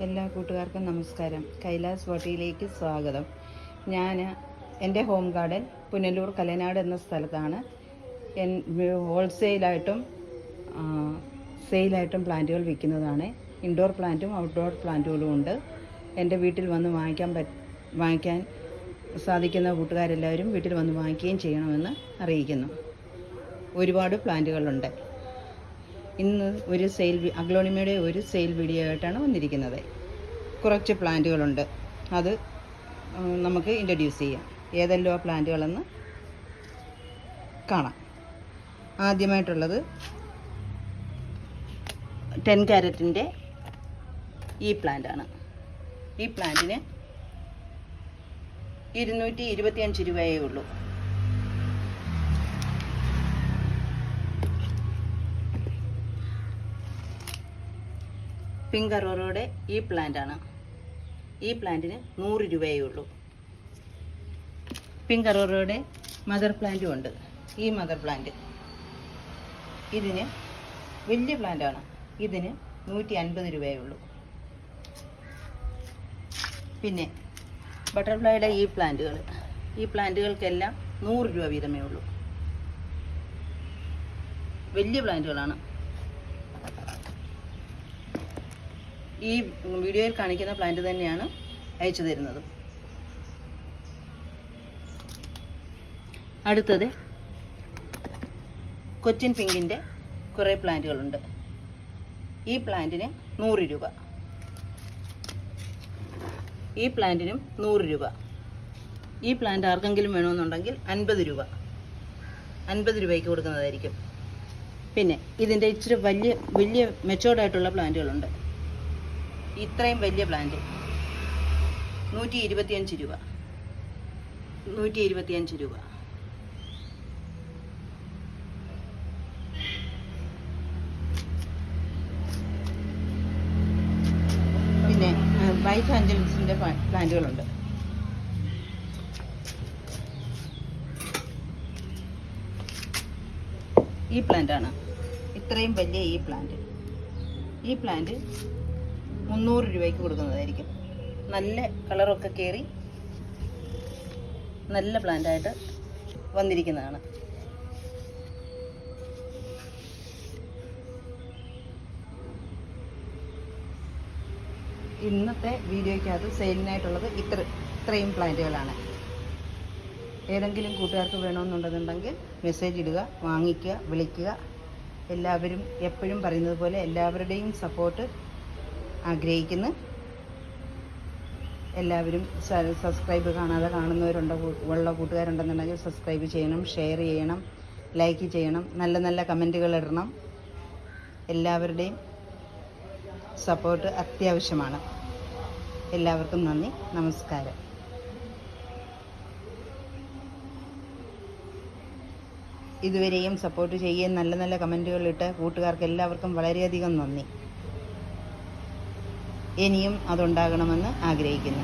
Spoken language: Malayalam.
എല്ലാ കൂട്ടുകാർക്കും നമസ്കാരം. കൈലാസ് ബോട്ടിയിലേക്ക് സ്വാഗതം. ഞാൻ എൻ്റെ ഹോം ഗാർഡൻ പുനലൂർ കലനാട് എന്ന സ്ഥലത്താണ്. ഹോൾസെയിലായിട്ടും സെയിലായിട്ടും പ്ലാന്റുകൾ വിൽക്കുന്നതാണ്. ഇൻഡോർ പ്ലാന്റും ഔട്ട്ഡോർ പ്ലാന്റുകളും ഉണ്ട്. എൻ്റെ വീട്ടിൽ വന്ന് വാങ്ങിക്കാൻ സാധിക്കുന്ന കൂട്ടുകാരെല്ലാവരും വീട്ടിൽ വന്ന് വാങ്ങിക്കുകയും ചെയ്യണമെന്ന് അറിയിക്കുന്നു. ഒരുപാട് പ്ലാന്റുകളുണ്ട്. ഇന്ന് ഒരു അഗ്ലോണിമയുടെ ഒരു സെയിൽ വീഡിയോ ആയിട്ടാണ് വന്നിരിക്കുന്നത്. കുറച്ച് പ്ലാന്റുകളുണ്ട്, അത് നമുക്ക് ഇൻട്രൊഡ്യൂസ് ചെയ്യാം. ഏതെല്ലോ പ്ലാന്റുകളെന്ന് കാണാം. ആദ്യമായിട്ടുള്ളത് 10 കാരറ്റിൻ്റെ ഈ പ്ലാന്റാണ്. ഈ പ്ലാന്റിന് 225 രൂപയേ ഉള്ളൂ. പിങ്ക് അറോറയുടെ ഈ പ്ലാന്റാണ്. ഈ പ്ലാന്റിന് 100 രൂപയേ ഉള്ളൂ. പിങ്ക് അറോറയുടെ മദർ പ്ലാന്റും ഉണ്ട്. ഈ മദർ പ്ലാന്റ് ഇതിന് വലിയ പ്ലാന്റാണ്. ഇതിന് 150 രൂപയേ ഉള്ളൂ. പിന്നെ ബട്ടർഫ്ലൈയുടെ ഈ പ്ലാന്റുകൾക്കെല്ലാം 100 രൂപ വീതമേ ഉള്ളൂ. വലിയ പ്ലാന്റുകളാണ്. ഈ വീഡിയോയിൽ കാണിക്കുന്ന പ്ലാന്റ് തന്നെയാണ് അയച്ചു തരുന്നത്. അടുത്തത് കൊച്ചിൻ പിങ്കിൻ്റെ കുറേ പ്ലാന്റുകളുണ്ട്. ഈ പ്ലാന്റിന് 100 രൂപ. ഈ പ്ലാന്റിനും 100 രൂപ. ഈ പ്ലാന്റ് ആർക്കെങ്കിലും വേണമെന്നുണ്ടെങ്കിൽ 50 രൂപ. 50 രൂപയ്ക്ക് കൊടുക്കുന്നതായിരിക്കും. പിന്നെ ഇതിൻ്റെ ഇച്ചിരി വലിയ മെച്ചോർഡായിട്ടുള്ള പ്ലാന്റുകളുണ്ട്. ഇത്രയും വലിയ പ്ലാന്റ് 125 രൂപ. 125 രൂപ. പിന്നെ വൈറ്റ് ആഞ്ചൽസിൻ്റെ പ്ലാന്റുകളുണ്ട്. ഈ പ്ലാന്റാണ്, ഇത്രയും വലിയ ഈ പ്ലാന്റ് 300 രൂപയ്ക്ക് കൊടുക്കുന്നതായിരിക്കും. നല്ല കളറൊക്കെ കയറി നല്ല പ്ലാന്റായിട്ട് വന്നിരിക്കുന്നതാണ്. ഇന്നത്തെ വീഡിയോയ്ക്കകത്ത് സെയിലിനായിട്ടുള്ളത് ഇത്രയും പ്ലാന്റുകളാണ്. ഏതെങ്കിലും കൂട്ടുകാർക്ക് വേണമെന്നുണ്ടെന്നുണ്ടെങ്കിൽ മെസ്സേജ് ഇടുക, വാങ്ങിക്കുക, വിളിക്കുക. എല്ലാവരും എപ്പോഴും പറയുന്നത് പോലെ എല്ലാവരുടെയും സപ്പോർട്ട് ആഗ്രഹിക്കുന്നു. എല്ലാവരും സബ്സ്ക്രൈബ് കാണാതെ ഉള്ള കൂട്ടുകാരുണ്ടെന്നുണ്ടെങ്കിൽ സബ്സ്ക്രൈബ് ചെയ്യണം, ഷെയർ ചെയ്യണം, ലൈക്ക് ചെയ്യണം, നല്ല കമൻറ്റുകൾ ഇടണം. എല്ലാവരുടെയും സപ്പോർട്ട് അത്യാവശ്യമാണ്. എല്ലാവർക്കും നന്ദി, നമസ്കാരം. ഇതുവരെയും സപ്പോർട്ട് ചെയ്യുകയും നല്ല കമൻറ്റുകളിട്ട് കൂട്ടുകാർക്ക് എല്ലാവർക്കും വളരെയധികം നന്ദി. ഇനിയും അതുണ്ടാകണമെന്ന് ആഗ്രഹിക്കുന്നു.